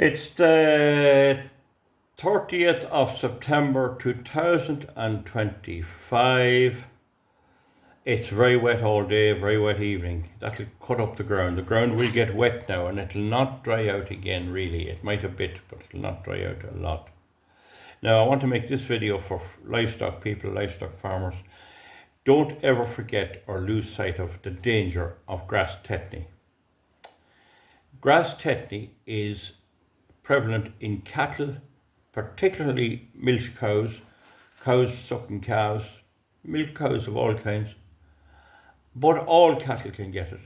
It's the 30th of September 2025. It's very wet all day, very wet evening. That'll cut up the ground. The ground will get wet now and it'll not dry out again really. It might a bit, but it'll not dry out a lot. Now I want to make this video for livestock people, livestock farmers. Don't ever forget or lose sight of the danger of grass tetany. Grass tetany is prevalent in cattle, particularly milch cows, cows sucking calves, milk cows of all kinds, but all cattle can get it,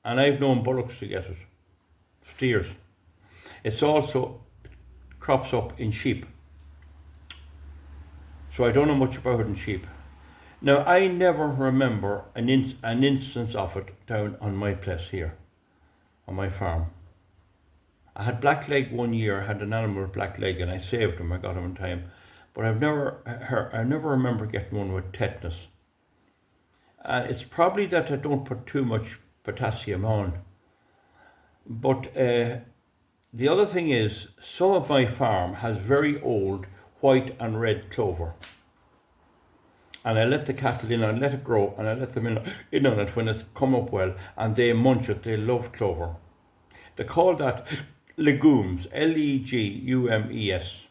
and I've known bullocks to get it, steers. It's also crops up in sheep, so I don't know much about it in sheep. Now I never remember an instance of it down on my place here, on my farm. I had blackleg one year. I had an animal with blackleg, and I saved him. I got him in time, but I never remember getting one with tetanus. It's probably that I don't put too much potassium on. But the other thing is, some of my farm has very old white and red clover, and I let the cattle in, I let it grow, and I let them in on it when it's come up well, and they munch it. They love clover. They call that legumes, legumes.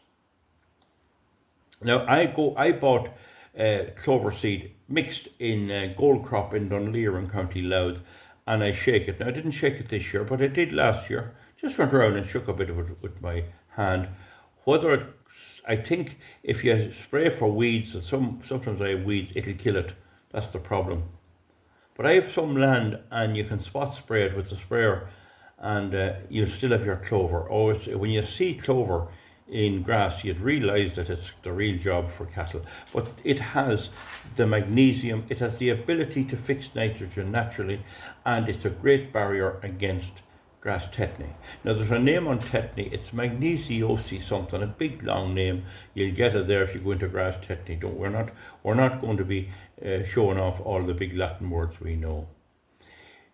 Now I bought clover seed mixed in gold crop in Dunleer in County Louth, and I shake it. Now I didn't shake it this year, but I did last year. Just went around and shook a bit of it with my hand. I think if you spray for weeds, and sometimes I have weeds, it'll kill it. That's the problem. But I have some land, and you can spot spray it with the sprayer, and you still have your clover. When you see clover in grass, you'd realise that it's the real job for cattle. But it has the magnesium, it has the ability to fix nitrogen naturally, and it's a great barrier against grass tetany. Now there's a name on tetany, it's magnesiosis something, a big long name. You'll get it there if you go into grass tetany. We're not going to be showing off all the big Latin words we know.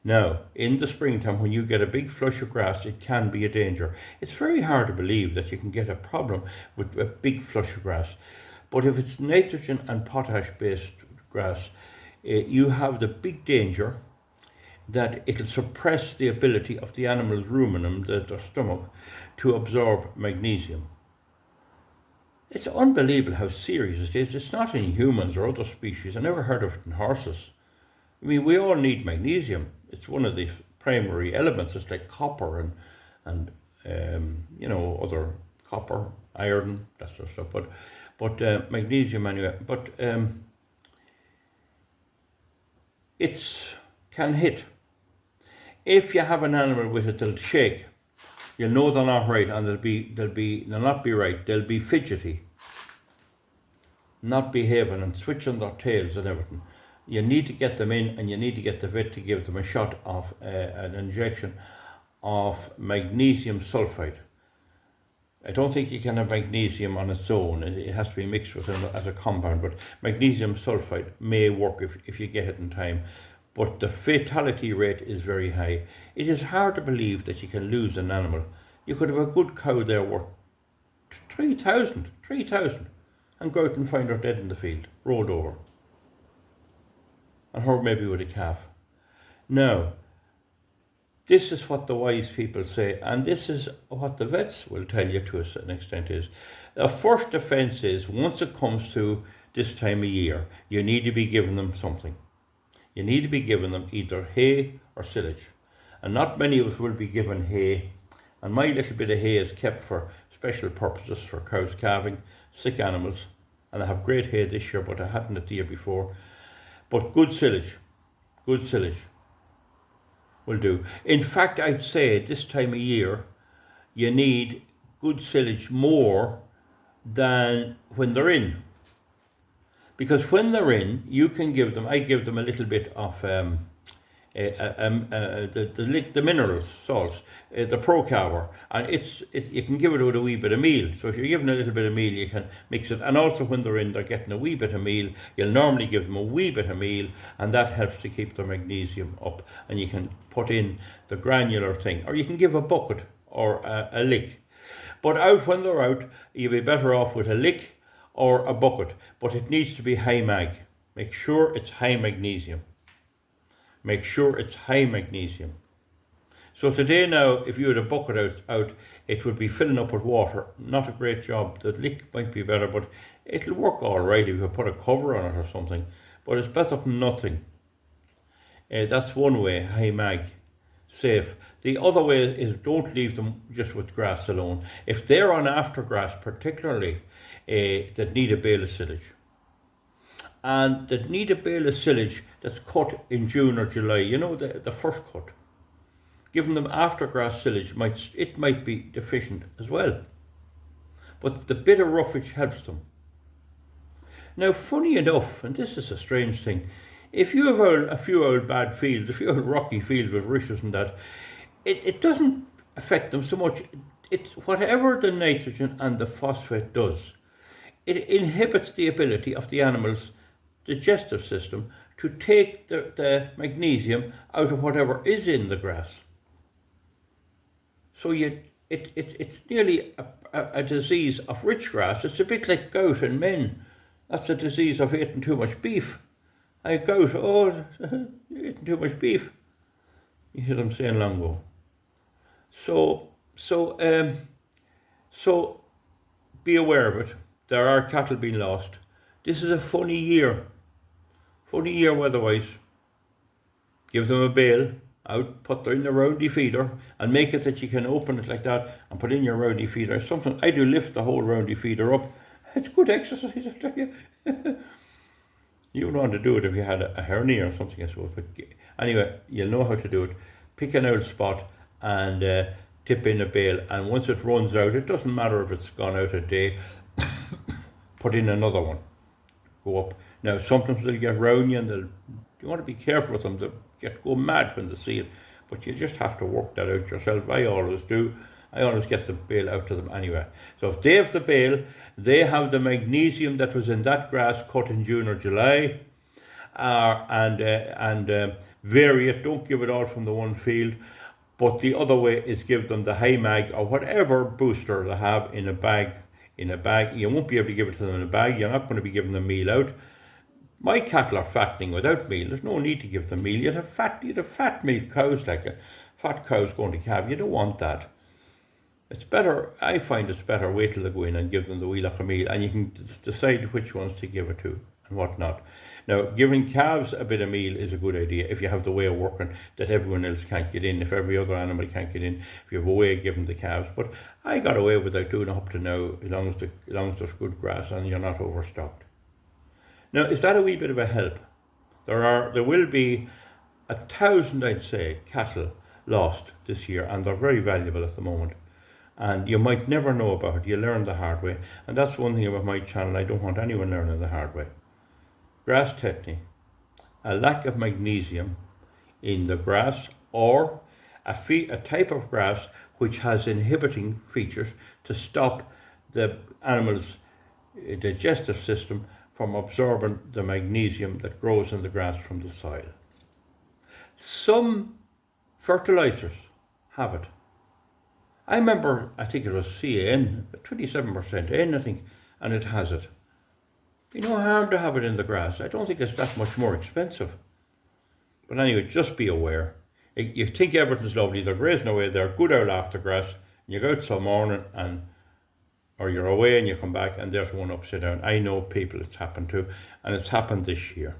Now, in the springtime, when you get a big flush of grass, it can be a danger. It's very hard to believe that you can get a problem with a big flush of grass. But if it's nitrogen and potash-based grass, you have the big danger that it'll suppress the ability of the animal's ruminant, their stomach, to absorb magnesium. It's unbelievable how serious it is. It's not in humans or other species. I never heard of it in horses. I mean, we all need magnesium. It's one of the primary elements. It's like copper and other copper, iron, that sort of stuff. But magnesium anyway. But it can hit. If you have an animal with it, they'll shake. You'll know they're not right, and they'll not be right. They'll be fidgety, not behaving, and switching their tails and everything. You need to get them in, and you need to get the vet to give them a shot of an injection of magnesium sulfide. I don't think you can have magnesium on its own. It has to be mixed with it as a compound, but magnesium sulfide may work if you get it in time. But the fatality rate is very high. It is hard to believe that you can lose an animal. You could have a good cow there worth 3,000, and go out and find her dead in the field, rolled over. And her maybe with a calf. Now, this is what the wise people say, and this is what the vets will tell you to a certain extent is. The first defence is, once it comes to this time of year, you need to be giving them something. You need to be giving them either hay or silage. And not many of us will be given hay. And my little bit of hay is kept for special purposes, for cows calving, sick animals. And I have great hay this year, but I hadn't it the year before. But good silage will do. In fact, I'd say this time of year, you need good silage more than when they're in. Because when they're in, you can give them, I give them a little bit of the minerals, salts, the Pro-Carver, and you can give it with a wee bit of meal. So if you're giving a little bit of meal, you can mix it. And also when they're in, they're getting a wee bit of meal. You'll normally give them a wee bit of meal, and that helps to keep their magnesium up. And you can put in the granular thing, or you can give a bucket or a lick. But out when they're out, you'll be better off with a lick or a bucket. But it needs to be high mag. Make sure it's high magnesium. Make sure it's high magnesium. So today now, if you had a bucket out, it would be filling up with water. Not a great job. The lick might be better, but it'll work all right if you put a cover on it or something. But it's better than nothing. That's one way, high mag, safe. The other way is don't leave them just with grass alone. If they're on aftergrass particularly, that need a bale of silage. And that need a bale of silage that's cut in June or July, you know, the first cut. Giving them aftergrass silage might be deficient as well. But the bit of roughage helps them. Now, funny enough, and this is a strange thing, if you have a few old bad fields, a few old rocky fields with rushes and that, it doesn't affect them so much. It's whatever the nitrogen and the phosphate does, it inhibits the ability of the animal's digestive system to take the magnesium out of whatever is in the grass. So it's nearly a disease of rich grass. It's a bit like gout in men. That's a disease of eating too much beef. I gout, you're eating too much beef. You hear them saying long ago. So be aware of it. There are cattle being lost. This is a funny year weather-wise. Give them a bale out, put in the roundy feeder, and make it that you can open it like that and put in your roundy feeder. Sometimes I do lift the whole roundy feeder up. It's good exercise, I tell you. You would want to do it if you had a hernia or something, I suppose. But anyway, you'll know how to do it. Pick an old spot and tip in a bale. And once it runs out, it doesn't matter if it's gone out a day, put in another one. Go up. Now, sometimes they'll get round you and you want to be careful with them. They'll go mad when they see it. But you just have to work that out yourself. I always do. I always get the bale out to them anyway. So if they have the bale, they have the magnesium that was in that grass cut in June or July, and vary it. Don't give it all from the one field. But the other way is give them the high mag or whatever booster they have in a bag. You won't be able to give it to them in a bag. You're not going to be giving them meal out. My cattle are fattening without meal. There's no need to give them meal. You'd have fat milk cows, like a fat cows going to calve. You don't want that. It's better, I find it's better, wait till they go in and give them the wee lock of meal, and you can decide which ones to give it to and what not. Now, giving calves a bit of meal is a good idea if you have the way of working that everyone else can't get in, if every other animal can't get in, if you have a way of giving the calves. But I got away without doing it up to now, as long as there's good grass and you're not overstocked. Now, is that a wee bit of a help? There will be 1,000, I'd say, cattle lost this year, and they're very valuable at the moment. And you might never know about it. You learn the hard way. And that's one thing about my channel. I don't want anyone learning the hard way. Grass tetany, a lack of magnesium in the grass, or a type of grass which has inhibiting features to stop the animal's digestive system from absorbing the magnesium that grows in the grass from the soil. Some fertilizers have it. I remember, I think it was CAN, 27% N, I think, and it has it. Be no harm to have it in the grass. I don't think it's that much more expensive. But anyway, just be aware. You think everything's lovely, they're grazing away, they're good old after grass, and you go out some morning, or you're away and you come back and there's one upside down. I know people it's happened to, and it's happened this year.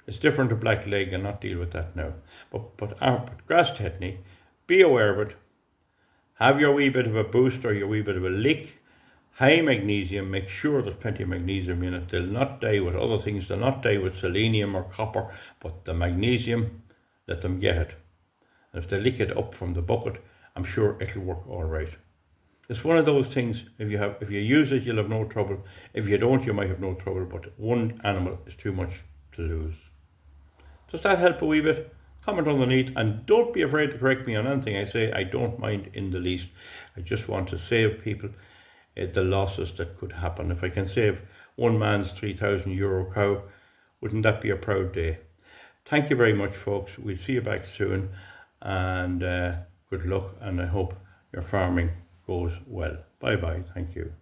It's different to black leg, and not deal with that now. But grass tetany, be aware of it. Have your wee bit of a boost or your wee bit of a lick. High magnesium, make sure there's plenty of magnesium in it. They'll not die with other things. They'll not die with selenium or copper, but the magnesium, let them get it. And if they lick it up from the bucket, I'm sure it'll work all right. It's one of those things, if you use it, you'll have no trouble. If you don't, you might have no trouble, but one animal is too much to lose. Does that help a wee bit? Comment underneath, and don't be afraid to correct me on anything I say. I don't mind in the least. I just want to save people the losses that could happen. If I can save one man's €3,000 cow, wouldn't that be a proud day? Thank you very much, folks. We'll see you back soon, and good luck, and I hope you're farming goes well. Bye bye. Thank you.